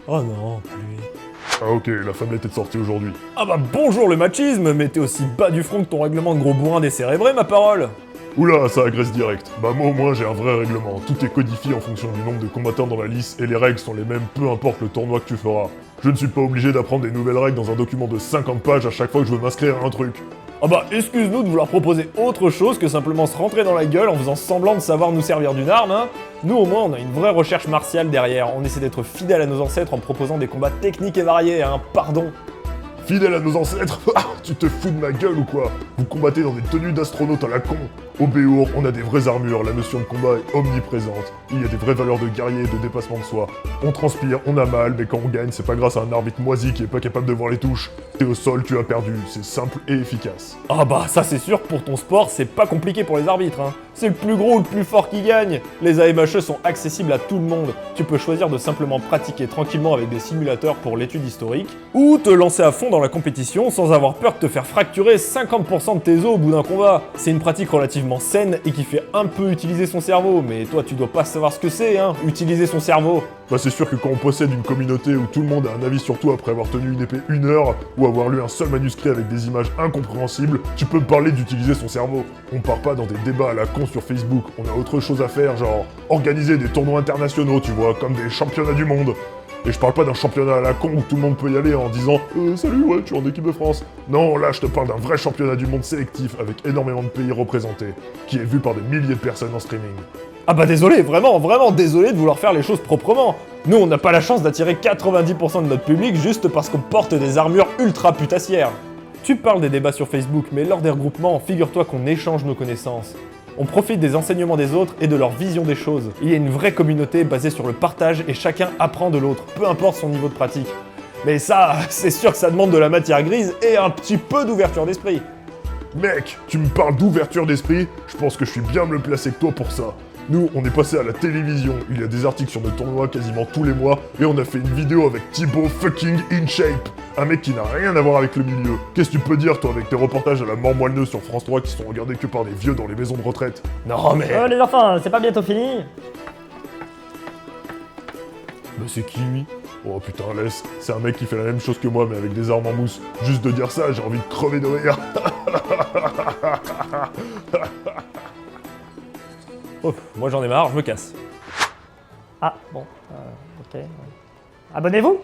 Oh non, pas lui. Ah ok, la femmelette est sortie aujourd'hui. Ah bah bonjour le machisme, mais t'es aussi bas du front que ton règlement de gros bourrin décérébré, ma parole. Oula, ça agresse direct. Bah moi au moins j'ai un vrai règlement. Tout est codifié en fonction du nombre de combattants dans la liste et les règles sont les mêmes peu importe le tournoi que tu feras. Je ne suis pas obligé d'apprendre des nouvelles règles dans un document de 50 pages à chaque fois que je veux m'inscrire à un truc. Ah bah excuse-nous de vouloir proposer autre chose que simplement se rentrer dans la gueule en faisant semblant de savoir nous servir d'une arme, hein. Nous au moins on a une vraie recherche martiale derrière, on essaie d'être fidèle à nos ancêtres en proposant des combats techniques et variés, hein, pardon. Fidèle à nos ancêtres. Ah, tu te fous de ma gueule ou quoi? Vous combattez dans des tenues d'astronautes à la con. Au Béour, on a des vraies armures, la notion de combat est omniprésente. Il y a des vraies valeurs de guerrier et de dépassement de soi. On transpire, on a mal, mais quand on gagne, c'est pas grâce à un arbitre moisi qui est pas capable de voir les touches. T'es au sol, tu as perdu, c'est simple et efficace. Ah bah ça c'est sûr, pour ton sport, c'est pas compliqué pour les arbitres, hein. C'est le plus gros ou le plus fort qui gagne. Les AMHE sont accessibles à tout le monde. Tu peux choisir de simplement pratiquer tranquillement avec des simulateurs pour l'étude historique, ou te lancer à fond dans la compétition sans avoir peur de te faire fracturer 50% de tes os au bout d'un combat. C'est une pratique relativement saine et qui fait un peu utiliser son cerveau, mais toi tu dois pas savoir ce que c'est, hein, utiliser son cerveau. Bah c'est sûr que quand on possède une communauté où tout le monde a un avis sur tout après avoir tenu une épée 1 heure, ou avoir lu un seul manuscrit avec des images incompréhensibles, tu peux me parler d'utiliser son cerveau. On part pas dans des débats à la con sur Facebook, on a autre chose à faire, genre organiser des tournois internationaux, tu vois, comme des championnats du monde. Et je parle pas d'un championnat à la con où tout le monde peut y aller en disant salut, ouais, tu es en équipe de France. Non, là, je te parle d'un vrai championnat du monde sélectif avec énormément de pays représentés, qui est vu par des milliers de personnes en streaming. Ah bah désolé, vraiment désolé de vouloir faire les choses proprement. Nous on n'a pas la chance d'attirer 90% de notre public juste parce qu'on porte des armures ultra putassières. Tu parles des débats sur Facebook, mais lors des regroupements, figure-toi qu'on échange nos connaissances. On profite des enseignements des autres et de leur vision des choses. Il y a une vraie communauté basée sur le partage et chacun apprend de l'autre, peu importe son niveau de pratique. Mais ça, c'est sûr que ça demande de la matière grise et un petit peu d'ouverture d'esprit. Mec, tu me parles d'ouverture d'esprit, je pense que je suis bien mieux placé que toi pour ça. Nous, on est passé à la télévision, il y a des articles sur nos tournois quasiment tous les mois, et on a fait une vidéo avec Thibaut fucking InShape, un mec qui n'a rien à voir avec le milieu. Qu'est-ce que tu peux dire, toi, avec tes reportages à la mort moelleux sur France 3 qui sont regardés que par des vieux dans les maisons de retraite? Non mais... Les enfants, c'est pas bientôt fini? Bah c'est qui lui? Oh putain, laisse, c'est un mec qui fait la même chose que moi mais avec des armes en mousse. Juste de dire ça, j'ai envie de crever de rire. Ouf, moi j'en ai marre, je me casse. Ah, bon, ok. Abonnez-vous!